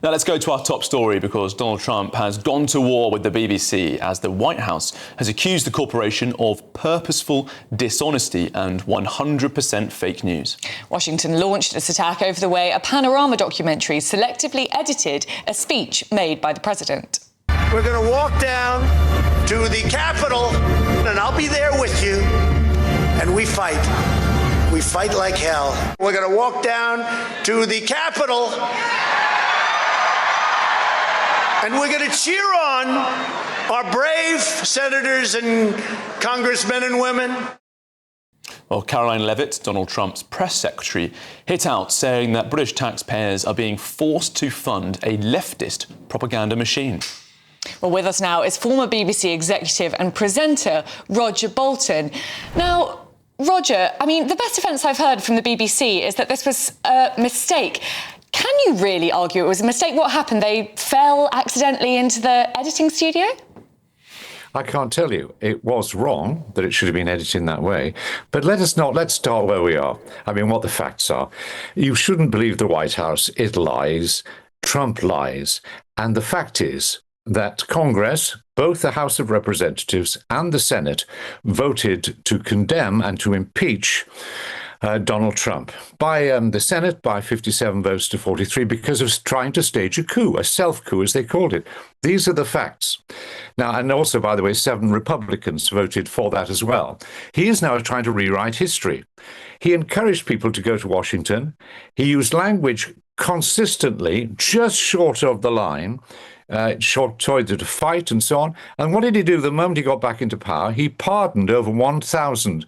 Now let's go to our top story because Donald Trump has gone to war with the BBC as the White House has accused the corporation of purposeful dishonesty and 100% fake news. Washington launched its attack over the way a Panorama documentary selectively edited a speech made by the president. We're going to walk down to the Capitol and I'll be there with you. And we fight. We fight like hell. We're going to walk down to the Capitol and we're going to cheer on our brave senators and congressmen and women. Well, Caroline Levitt, Donald Trump's press secretary, hit out saying that British taxpayers are being forced to fund a leftist propaganda machine. Well, with us now is former BBC executive and presenter Roger Bolton. Now, Roger, the best defence I've heard from the BBC is that this was a mistake. Can you really argue it was a mistake? What happened? They fell accidentally into the editing studio? I can't tell you. It was wrong that it should have been edited in that way. But let's start where we are. What the facts are. You shouldn't believe the White House. It lies. Trump lies. And the fact is that Congress, both the House of Representatives and the Senate, voted to condemn and to impeach Donald Trump by the Senate by 57 votes to 43 because of trying to stage a coup, a self-coup as they called it. These are the facts. Now, and also, by the way, 7 Republicans voted for that as well. He is now trying to rewrite history. He encouraged people to go to Washington. He used language consistently just short of the line, to fight and so on. And what did he do the moment he got back into power? He pardoned over 1,000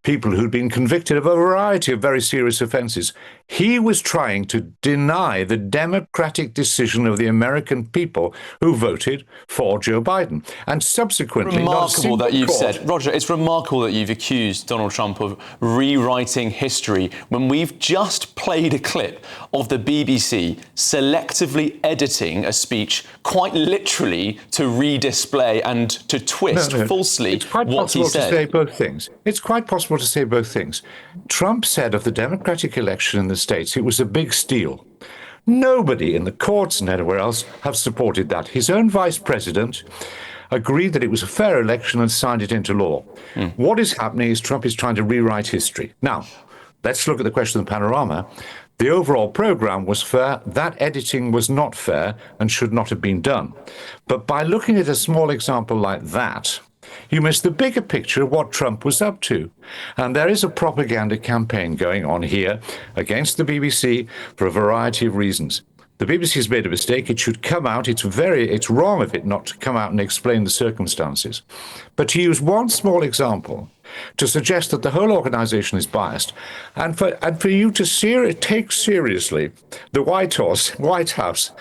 people who'd been convicted of a variety of very serious offences. He was trying to deny the democratic decision of the American people who voted for Joe Biden. And subsequently, remarkable that you've said, Roger, it's remarkable that you've accused Donald Trump of rewriting history when we've just played a clip of the BBC selectively editing a speech quite literally to redisplay and to twist falsely what he said. It's quite possible to say both things. Trump said of the Democratic election in the States, it was a big steal. Nobody in the courts and anywhere else have supported that. His own vice president agreed that it was a fair election and signed it into law. What is happening is Trump is trying to rewrite history. Now, let's look at the question of the Panorama. The overall program was fair. That editing was not fair and should not have been done. But by looking at a small example like that, you miss the bigger picture of what Trump was up to. And there is a propaganda campaign going on here against the BBC for a variety of reasons. The BBC has made a mistake. It should come out. It's wrong of it not to come out and explain the circumstances. But to use one small example to suggest that the whole organisation is biased, and for you to take seriously the White House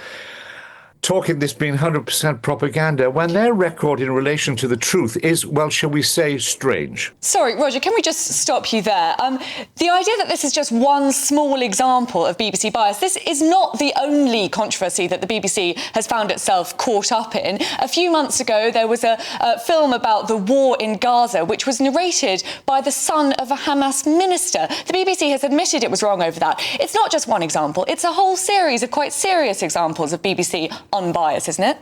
talking this being 100% propaganda when their record in relation to the truth is, well, shall we say, strange. Sorry, Roger, can we just stop you there? The idea that this is just one small example of BBC bias, this is not the only controversy that the BBC has found itself caught up in. A few months ago, there was a film about the war in Gaza, which was narrated by the son of a Hamas minister. The BBC has admitted it was wrong over that. It's not just one example. It's a whole series of quite serious examples of BBC unbiased, isn't it?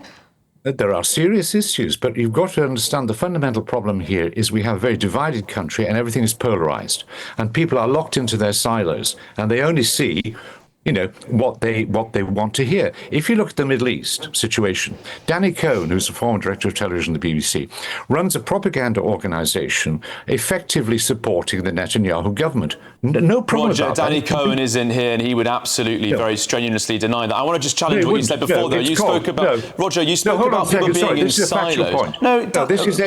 There are serious issues, but you've got to understand the fundamental problem here is we have a very divided country and everything is polarized. And people are locked into their silos and they only see what they want to hear. If you look at the Middle East situation, Danny Cohen, who's the former director of television at the BBC, runs a propaganda organisation effectively supporting the Netanyahu government. No problem Roger, about Danny that. Cohen isn't here and he would absolutely very strenuously deny that. I want to just challenge what you said before, though. You spoke about, Roger, you spoke about people being in silos.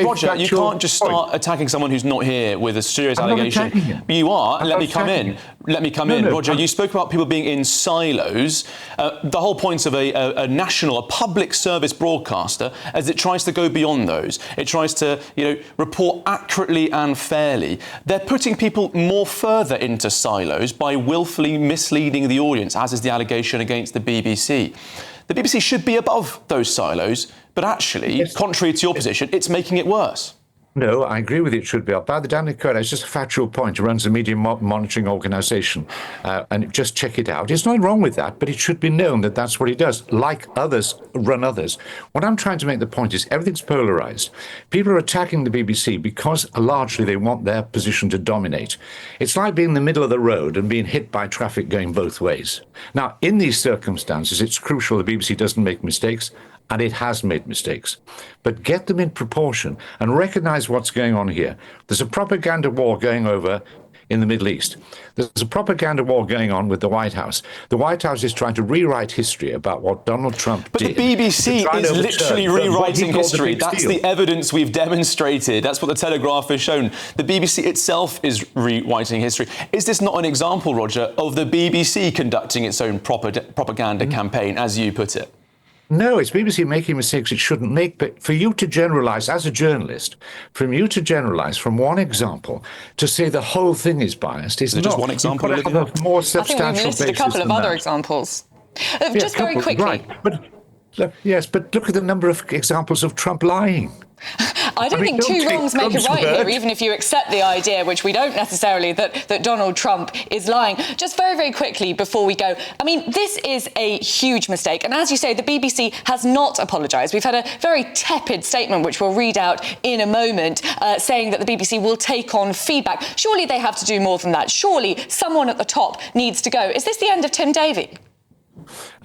Roger, you can't just start attacking someone who's not here with a serious allegation. You are. Let me come in. Roger, you spoke about people being in silos. The whole point of a national, a public service broadcaster, as it tries to go beyond those. It tries to, report accurately and fairly. They're putting people more further into silos by willfully misleading the audience, as is the allegation against the BBC. The BBC should be above those silos, but actually, contrary to your position, it's making it worse. No, I agree with you. It should be up. By the damn code, it's just a factual point. It runs a media monitoring organization, and just check it out. There's nothing wrong with that, but it should be known that that's what he does. Like others, run others. What I'm trying to make the point is everything's polarized. People are attacking the BBC because largely they want their position to dominate. It's like being in the middle of the road and being hit by traffic going both ways. Now, in these circumstances, it's crucial the BBC doesn't make mistakes. And it has made mistakes. But get them in proportion and recognize what's going on here. There's a propaganda war going over in the Middle East. There's a propaganda war going on with the White House. The White House is trying to rewrite history about what Donald Trump did. But the BBC is literally rewriting history. That's the evidence we've demonstrated. That's what the Telegraph has shown. The BBC itself is rewriting history. Is this not an example, Roger, of the BBC conducting its own propaganda campaign, as you put it? No, it's BBC making mistakes it shouldn't make. But for you to generalize as a journalist, from you to generalize from one example to say the whole thing is biased is not. Just one example. You've got to have a more substantial I think we've listed a couple of other examples. Just very quickly. Right. But look at the number of examples of Trump lying. I don't think two wrongs make a right here, even if you accept the idea, which we don't necessarily, that Donald Trump is lying. Just very, very quickly before we go, I mean, this is a huge mistake. And as you say, the BBC has not apologised. We've had a very tepid statement, which we'll read out in a moment, saying that the BBC will take on feedback. Surely they have to do more than that. Surely someone at the top needs to go. Is this the end of Tim Davie?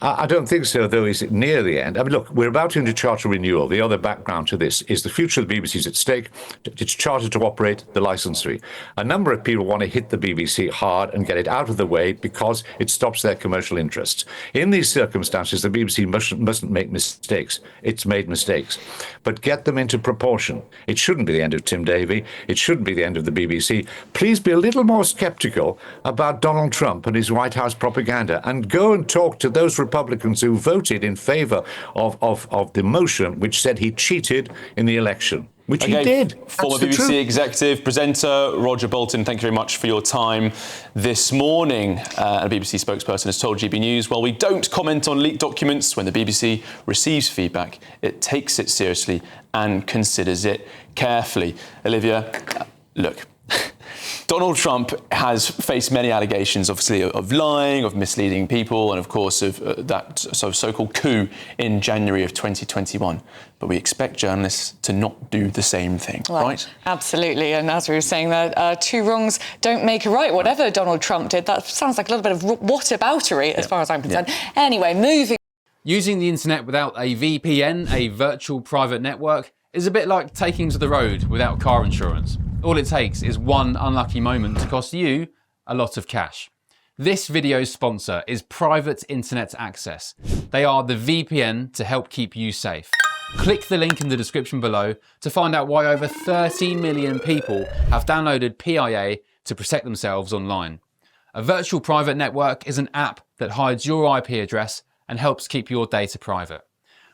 I don't think so, though. Is it near the end? I mean, look, we're about into charter renewal. The other background to this is the future of the BBC is at stake. It's chartered to operate, the licence fee. A number of people want to hit the BBC hard and get it out of the way because it stops their commercial interests. In these circumstances, the BBC mustn't make mistakes. It's made mistakes. But get them into proportion. It shouldn't be the end of Tim Davie. It shouldn't be the end of the BBC. Please be a little more sceptical about Donald Trump and his White House propaganda, and go and talk to those Republicans who voted in favour of the motion which said he cheated in the election, which he did. Former BBC executive, presenter Roger Bolton, thank you very much for your time this morning. A BBC spokesperson has told GB News, well, we don't comment on leaked documents. When the BBC receives feedback, it takes it seriously and considers it carefully. Olivia, look, Donald Trump has faced many allegations, obviously, of lying, of misleading people, and of course of that so-called coup in January of 2021. But we expect journalists to not do the same thing, right? Absolutely. And as we were saying there, two wrongs don't make a right. Whatever Donald Trump did, that sounds like a little bit of whataboutery as far as I'm concerned. Anyway, moving. Using the internet without a VPN, a virtual private network, is a bit like taking to the road without car insurance. All it takes is one unlucky moment to cost you a lot of cash. This video's sponsor is Private Internet Access. They are the VPN to help keep you safe. Click the link in the description below to find out why over 30 million people have downloaded PIA to protect themselves online. A virtual private network is an app that hides your IP address and helps keep your data private.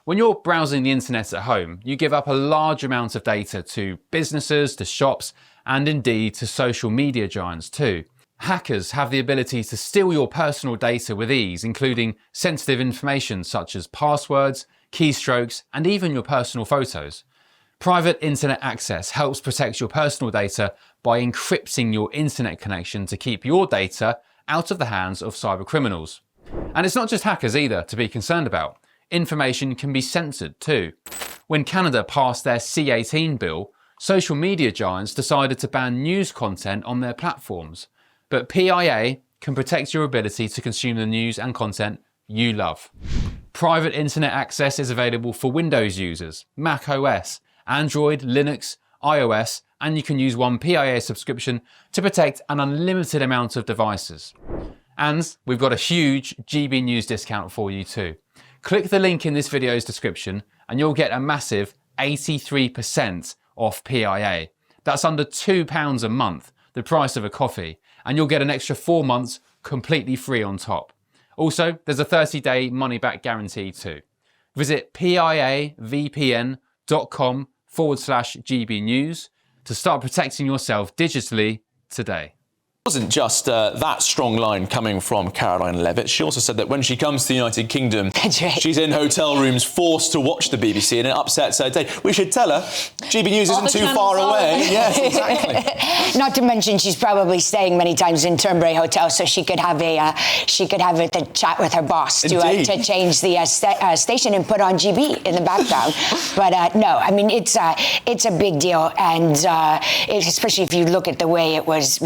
When you're browsing the internet at home, you give up a large amount of data to businesses, to shops, and indeed to social media giants too. Hackers have the ability to steal your personal data with ease, including sensitive information such as passwords, keystrokes, and even your personal photos. Private Internet Access helps protect your personal data by encrypting your internet connection to keep your data out of the hands of cybercriminals. And it's not just hackers either to be concerned about. Information can be censored too. When Canada passed their C18 bill, social media giants decided to ban news content on their platforms. But PIA can protect your ability to consume the news and content you love. Private Internet Access is available for Windows users, Mac OS, Android, Linux, iOS, and you can use one PIA subscription to protect an unlimited amount of devices. And we've got a huge GB News discount for you too. Click the link in this video's description and you'll get a massive 83% off PIA. That's under £2 a month, the price of a coffee, and you'll get an extra 4 months completely free on top. Also, there's a 30-day money-back guarantee too. Visit piavpn.com/GBnews to start protecting yourself digitally today. wasn't just that strong line coming from Caroline Levitt. She also said that when she comes to the United Kingdom, she's in hotel rooms forced to watch the BBC, and it upsets her day. We should tell her GB News isn't too far away. Yes, exactly. Not to mention, she's probably staying many times in Turnberry Hotel, so she could have a chat with her boss to change the station and put on GB in the background. But no, I mean it's a big deal, and especially if you look at the way it was,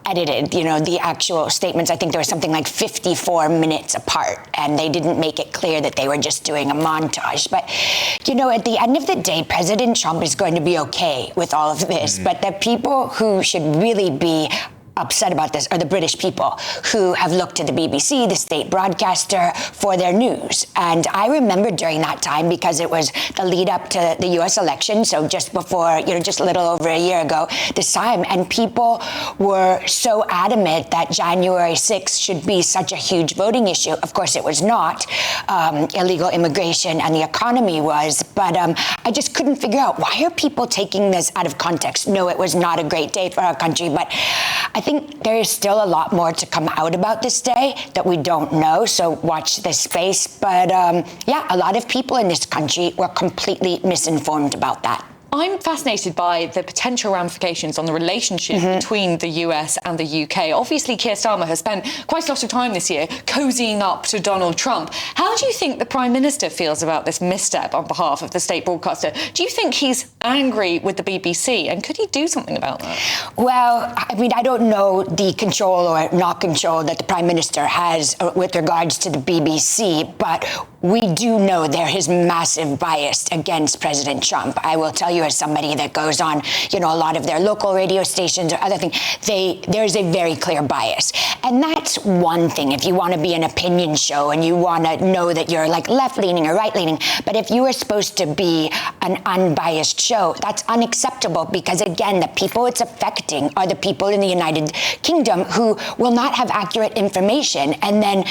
edited. The actual statements, I think there was something like 54 minutes apart, and they didn't make it clear that they were just doing a montage. But, at the end of the day, President Trump is going to be okay with all of this. But the people who should really be upset about this are the British people who have looked to the BBC, the state broadcaster, for their news. And I remember during that time, because it was the lead up to the US election, so just before, just a little over a year ago this time, and people were so adamant that January 6th should be such a huge voting issue. Of course, it was not. Illegal immigration and the economy was. But I just couldn't figure out, why are people taking this out of context? No, it was not a great day for our country, but I think there is still a lot more to come out about this day that we don't know, so watch this space. But a lot of people in this country were completely misinformed about that. I'm fascinated by the potential ramifications on the relationship between the US and the UK. Obviously, Keir Starmer has spent quite a lot of time this year cozying up to Donald Trump. How do you think the Prime Minister feels about this misstep on behalf of the state broadcaster? Do you think he's angry with the BBC, and could he do something about that? Well, I mean, I don't know the control or not control that the Prime Minister has with regards to the BBC, but we do know there is massive bias against President Trump. I will tell you, as somebody that goes on, a lot of their local radio stations or other things, there's a very clear bias. And that's one thing, if you want to be an opinion show and you want to know that you're like left-leaning or right-leaning. But if you are supposed to be an unbiased show, that's unacceptable, because, again, the people it's affecting are the people in the United Kingdom who will not have accurate information. And then,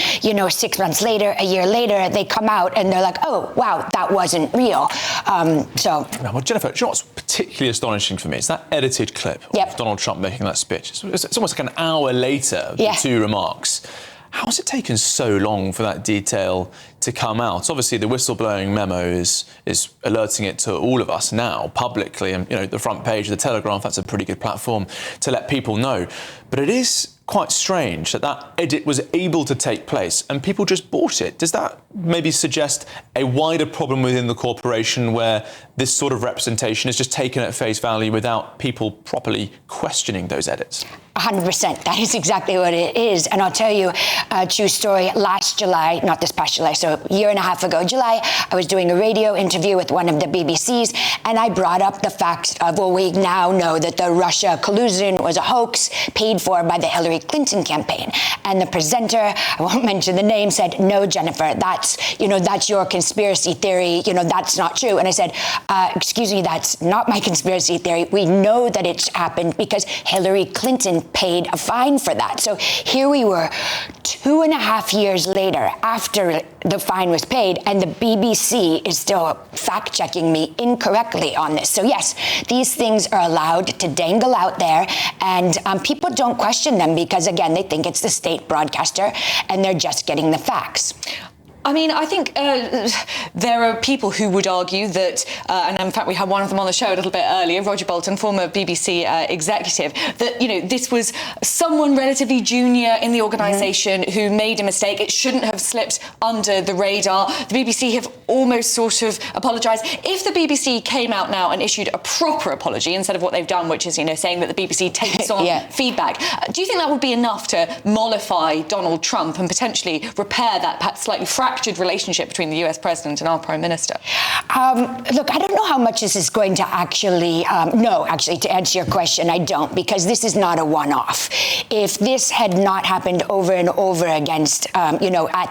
6 months later, a year later, they come out and they're like, oh, wow, that wasn't real. Well, Jennifer, do you know what's particularly astonishing for me? It's that edited clip of Donald Trump making that speech. It's almost like an hour later, the two remarks. How has it taken so long for that detail to come out? Obviously, the whistleblowing memo is alerting it to all of us now publicly, and the front page of the Telegraph, that's a pretty good platform to let people know. But it is quite strange that edit was able to take place and people just bought it. Does that maybe suggest a wider problem within the corporation, where this sort of representation is just taken at face value without people properly questioning those edits? 100%. That is exactly what it is. And I'll tell you a true story. Last July, not this past July, so a year and a half ago, July, I was doing a radio interview with one of the BBCs, and I brought up the fact of, well, we now know that the Russia collusion was a hoax paid for by the Hillary Clinton campaign. And the presenter, I won't mention the name, said, no, Jennifer, that's your conspiracy theory. That's not true. And I said, excuse me, that's not my conspiracy theory. We know that it's happened because Hillary Clinton paid a fine for that. So here we were 2.5 years later after the fine was paid, and the BBC is still fact-checking me incorrectly on this. So yes, these things are allowed to dangle out there, and people don't question them because, again, they think it's the state broadcaster and they're just getting the facts. I mean, I think there are people who would argue that, and in fact we had one of them on the show a little bit earlier, Roger Bolton, former BBC executive, that, this was someone relatively junior in the organisation who made a mistake. It shouldn't have slipped under the radar. The BBC have almost sort of apologised. If the BBC came out now and issued a proper apology instead of what they've done, which is, saying that the BBC takes on feedback, do you think that would be enough to mollify Donald Trump and potentially repair that perhaps slightly fractured relationship between the US president and our Prime Minister? Look, I don't know how much this is going to actually, to answer your question, I don't, because this is not a one-off. If this had not happened over and over against, at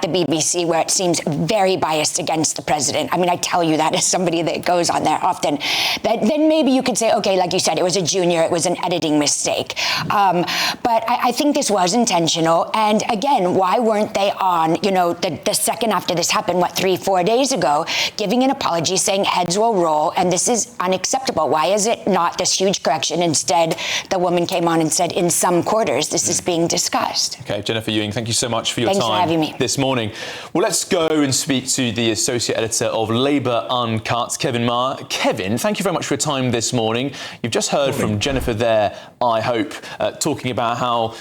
the BBC, where it seems very biased against the president, I mean, I tell you that as somebody that goes on there often, then maybe you could say, okay, like you said, it was a junior, it was an editing mistake. But I think this was intentional. And again, why weren't they on, the second after this happened, 3-4 days ago, giving an apology apology saying heads will roll, and this is unacceptable. Why is it not this huge correction? Instead, the woman came on and said, in some quarters, this is being discussed. Okay, Jennifer Ewing, thank you so much for your Thanks time for having me. this morning. Well, let's go and speak to the associate editor of Labour Uncut, Kevin Maher. Kevin, thank you very much for your time this morning. You've just heard from Jennifer there, I hope, talking about how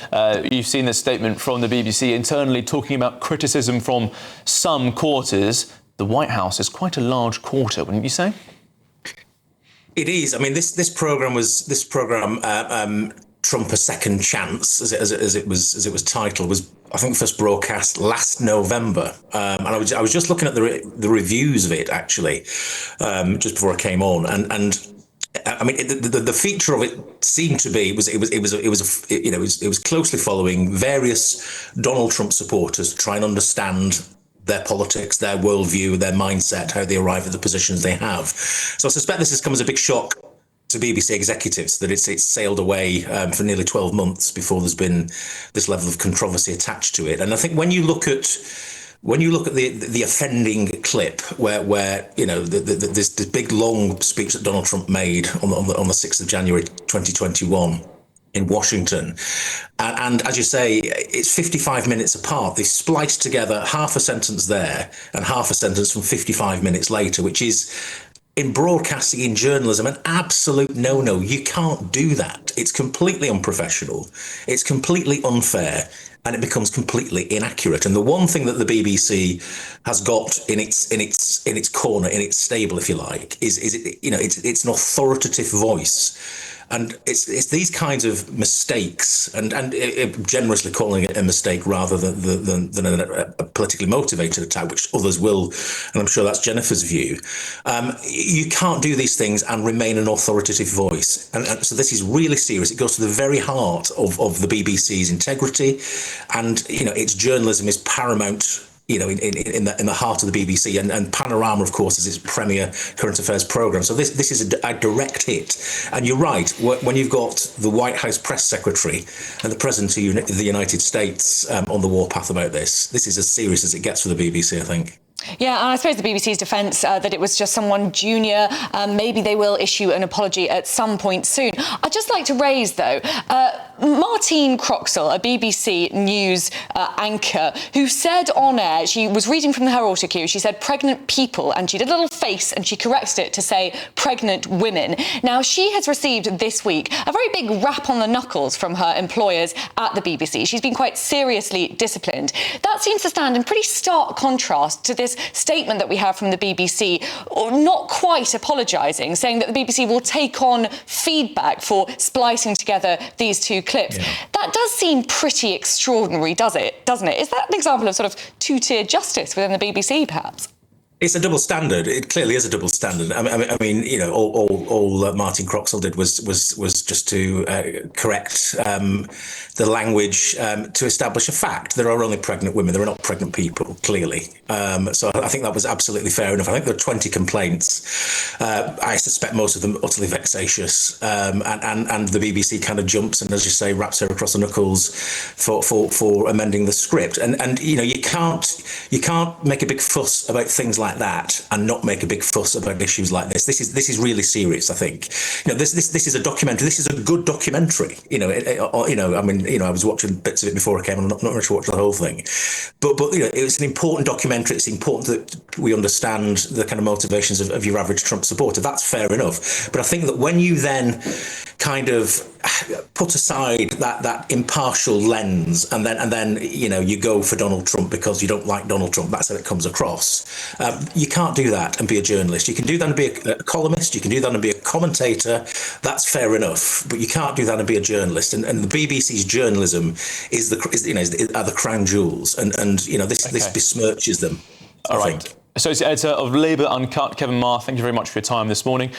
you've seen this statement from the BBC internally, talking about criticism from some quarters. The White House is quite a large quarter, wouldn't you say? It is. I mean, this program Trump a Second Chance, as it was titled, was I think first broadcast last November, and I was just looking at the reviews of it actually, just before I came on, and I mean the feature of it seemed to be it was closely following various Donald Trump supporters to try and understand their politics, their worldview, their mindset, how they arrive at the positions they have. So I suspect this has come as a big shock to BBC executives that it's sailed away for nearly 12 months before there's been this level of controversy attached to it. And I think when you look at the offending clip where this big long speech that Donald Trump made on the 6th of January 2021 in Washington, and as you say, it's 55 minutes apart. They spliced together half a sentence there and half a sentence from 55 minutes later, which is, in broadcasting, in journalism, an absolute no-no. You can't do that. It's completely unprofessional. It's completely unfair, and it becomes completely inaccurate. And the one thing that the BBC has got in its corner, in its stable, if you like, is it's an authoritative voice. And it's these kinds of mistakes, and generously calling it a mistake rather than a politically motivated attack, which others will, and I'm sure that's Jennifer's view. You can't do these things and remain an authoritative voice, and so this is really serious. It goes to the very heart of the BBC's integrity, and its journalism is paramount. In the heart of the BBC, and Panorama, of course, is its premier current affairs programme. So this is a direct hit. And you're right, when you've got the White House press secretary and the President of the United States on the warpath about this is as serious as it gets for the BBC, I think. Yeah, and I suppose the BBC's defence that it was just someone junior, maybe they will issue an apology at some point soon. I'd just like to raise, though, Martine Croxall, a BBC News anchor, who said on air, she was reading from her autocue, she said pregnant people, and she did a little face and she corrected it to say pregnant women. Now, she has received this week a very big rap on the knuckles from her employers at the BBC. She's been quite seriously disciplined. That seems to stand in pretty stark contrast to this statement that we have from the BBC, or not quite apologising, saying that the BBC will take on feedback for splicing together these two clips. Yeah. That does seem pretty extraordinary, doesn't it? Is that an example of sort of two-tier justice within the BBC, perhaps? It's a double standard. It clearly is a double standard. I mean, all Martine Croxall did was just to correct the language to establish a fact. There are only pregnant women. There are not pregnant people, clearly. So I think that was absolutely fair enough. I think there are 20 complaints. I suspect most of them utterly vexatious. And the BBC kind of jumps and, as you say, raps her across the knuckles for amending the script. And you can't make a big fuss about things like that and not make a big fuss about issues like this. This is really serious, I think. This is a documentary. This is a good documentary. I was watching bits of it before I came on. I'm not going to watch the whole thing, but it's an important documentary. It's important that we understand the kind of motivations of your average Trump supporter. That's fair enough. But I think that when you then kind of put aside that impartial lens and then you go for Donald Trump because you don't like Donald Trump, that's how it comes across. You can't do that and be a journalist. You can do that and be a columnist. You can do that and be a commentator. That's fair enough. But you can't do that and be a journalist. And the BBC's journalism are the crown jewels. And this besmirches them. All right. Associate Editor of Labour Uncut, Kevin Maher, thank you very much for your time this morning.